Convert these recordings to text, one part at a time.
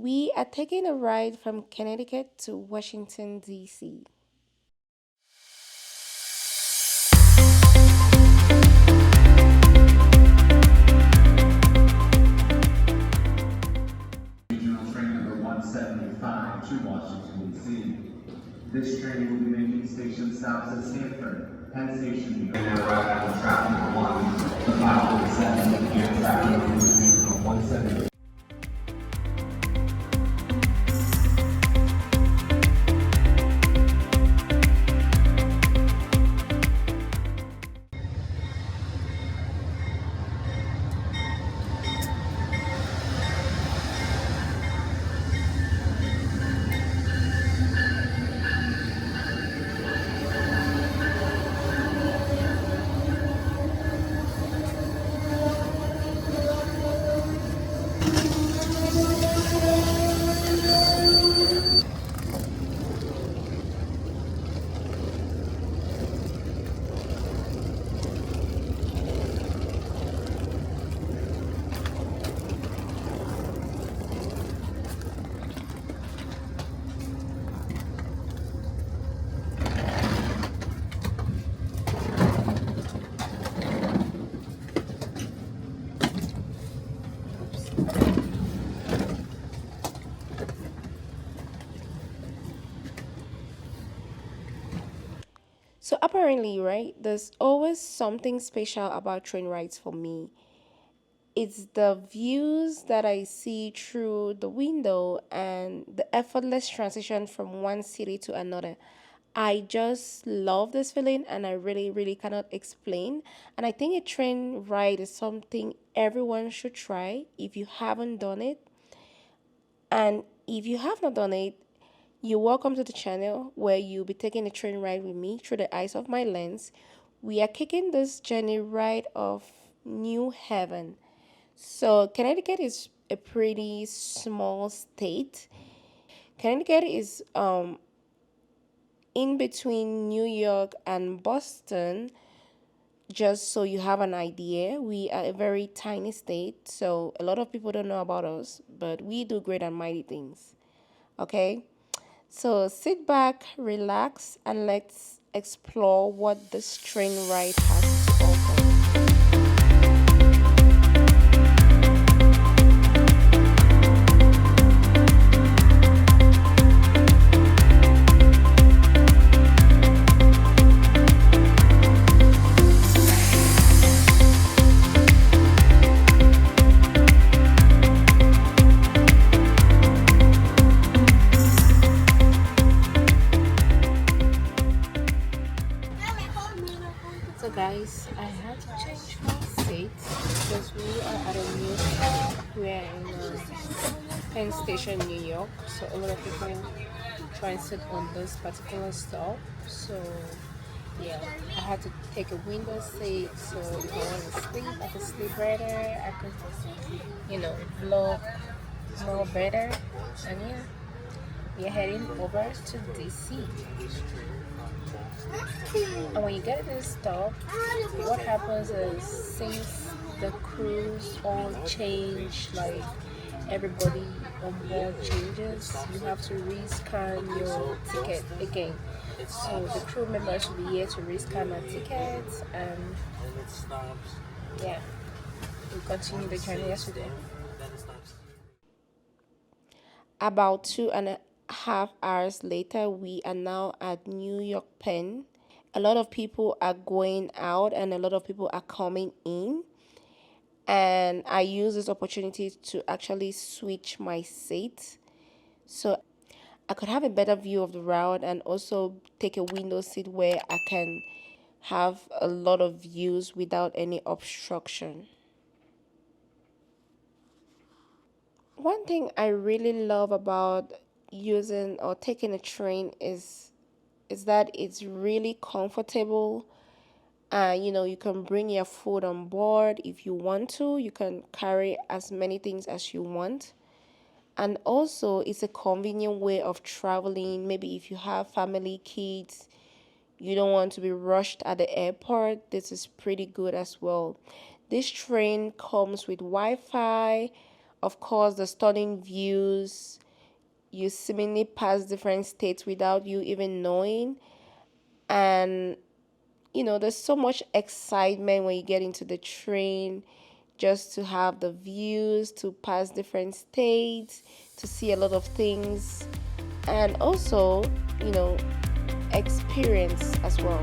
We are taking a ride from Connecticut to Washington, D.C. Regional train number 175 to Washington, D.C. This train will be making station stops at Stanford, Penn Station, New York. And arrive on track number 1, the 547 Amtrak number 170. So apparently, right, there's always something special about train rides for me. It's the views that I see through the window and the effortless transition from one city to another. I just love this feeling and I really, really cannot explain. And I think a train ride is something everyone should try if you haven't done it. And if you have not done it, you're welcome to the channel where you'll be taking a train ride with me through the eyes of my lens. We are kicking this journey right off New Haven. So, Connecticut is a pretty small state. Connecticut is in between New York and Boston. Just so you have an idea, we are a very tiny state, so a lot of people don't know about us, but we do great and mighty things. Okay? So sit back, relax, and let's explore what this train ride has to offer. So guys, I had to change my seat because we are at a new stop. We are in Penn Station, New York. So a lot of people try and sit on this particular stop. So yeah, I had to take a window seat. So if I want to sleep, I could sleep better. I could, vlog more better. And yeah, we are heading over to DC. And when you get to this stop, what happens is since the crews all change, like everybody on board changes, you have to rescan your ticket again. So the crew members will be here to rescan our tickets, and yeah, we continue the journey yesterday. About 2.5 hours later, we are now at New York Penn. A lot of people are going out and a lot of people are coming in. And I use this opportunity to actually switch my seat so I could have a better view of the route and also take a window seat where I can have a lot of views without any obstruction. One thing I really love about using or taking a train is that it's really comfortable. You can bring your food on board if you want to. You can carry as many things as you want. And also, it's a convenient way of traveling. Maybe if you have family, kids, you don't want to be rushed at the airport, this is pretty good as well. This train comes with Wi Fi, Of course, the stunning views. You seemingly pass different states without you even knowing. And, there's so much excitement when you get into the train just to have the views, to pass different states, to see a lot of things, and also, you know, experience as well.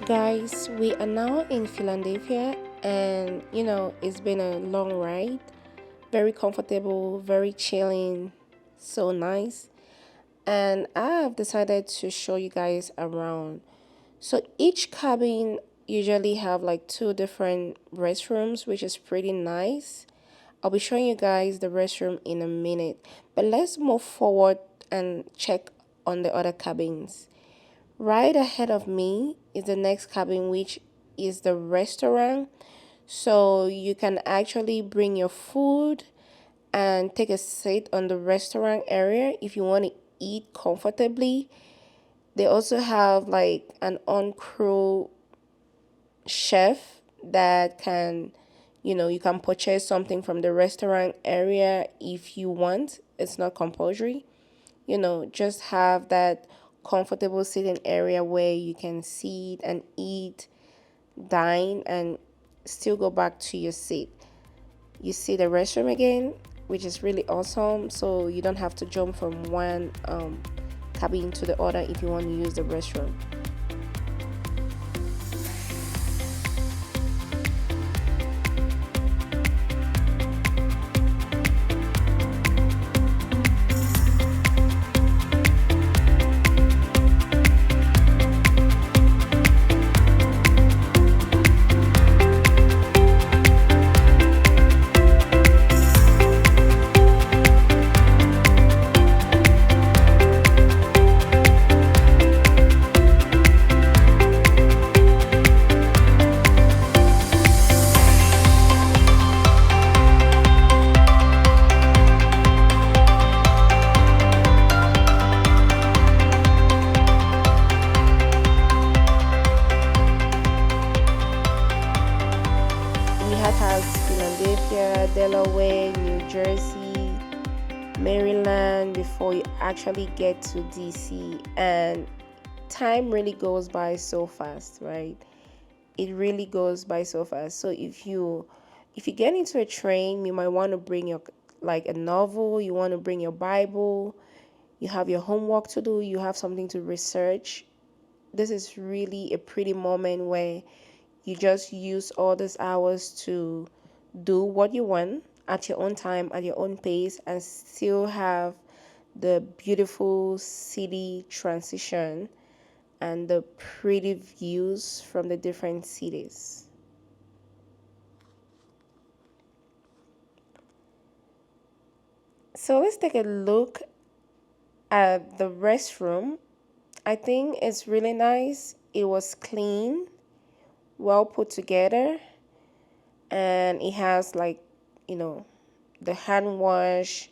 Guys, we are now in Philadelphia, and it's been a long ride. Very comfortable, very chilling, so nice. And I have decided to show you guys around. So each cabin usually have like two different restrooms, which is pretty nice. I'll be showing you guys the restroom in a minute, but let's move forward and check on the other cabins. Right ahead of me is the next cabin, which is the restaurant. So you can actually bring your food and take a seat on the restaurant area if you want to eat comfortably. They also have like an on crew chef that can, you can purchase something from the restaurant area if you want. It's not compulsory. Just have that comfortable sitting area where you can sit and eat, dine, and still go back to your seat. You see the restroom again, which is really awesome. So you don't have to jump from one cabin to the other if you want to use the restroom. We had has Philadelphia, Delaware, New Jersey, Maryland before you actually get to DC. And time really goes by so fast, right? It really goes by so fast. So if you get into a train, you might want to bring your like a novel, you want to bring your Bible, you have your homework to do, you have something to research. This is really a pretty moment where You just use all these hours to do what you want at your own time, at your own pace, and still have the beautiful city transition and the pretty views from the different cities. So let's take a look at the restroom. I think it's really nice. It was clean, well put together, and it has like, you know, the hand wash.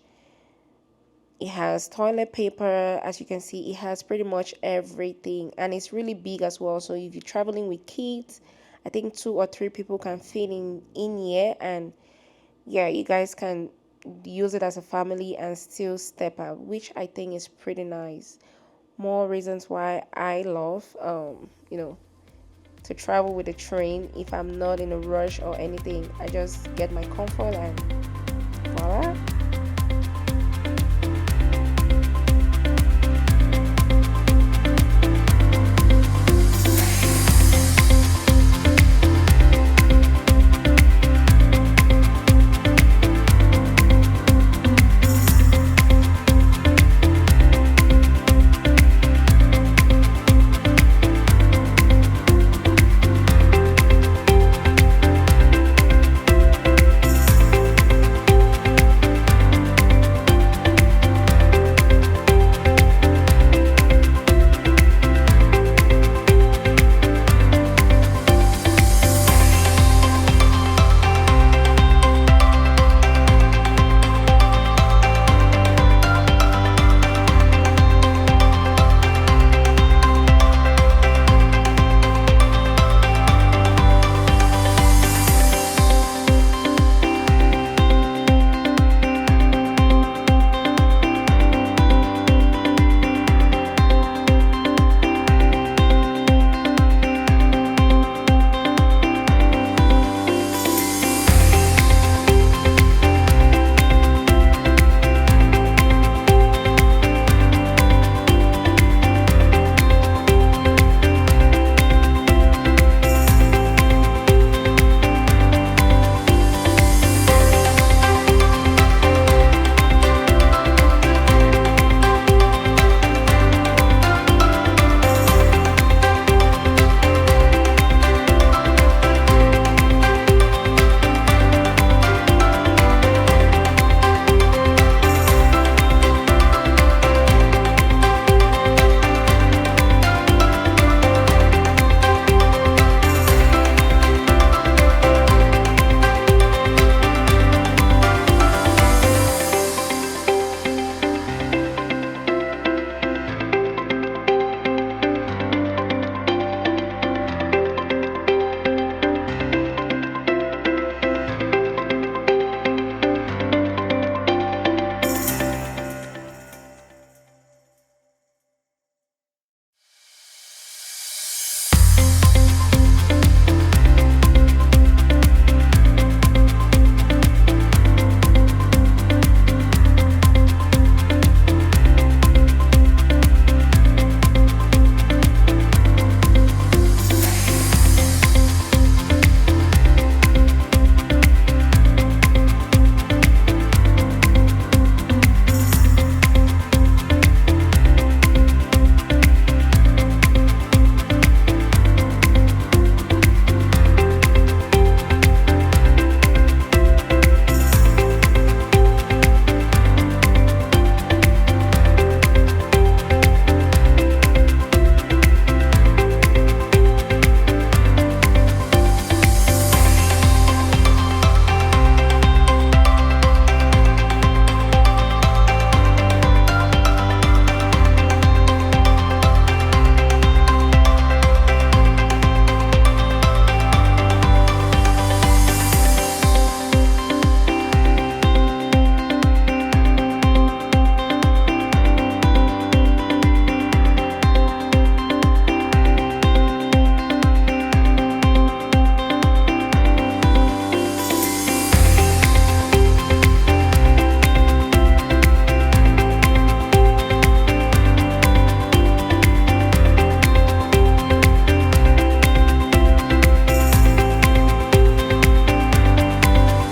It has toilet paper. As you can see, it has pretty much everything, and it's really big as well. So if you're traveling with kids, I think 2 or 3 people can fit in here, and yeah, you guys can use it as a family and still step out, which I think is pretty nice. More reasons why I love, to travel with a train. If I'm not in a rush or anything, I just get my comfort and voila.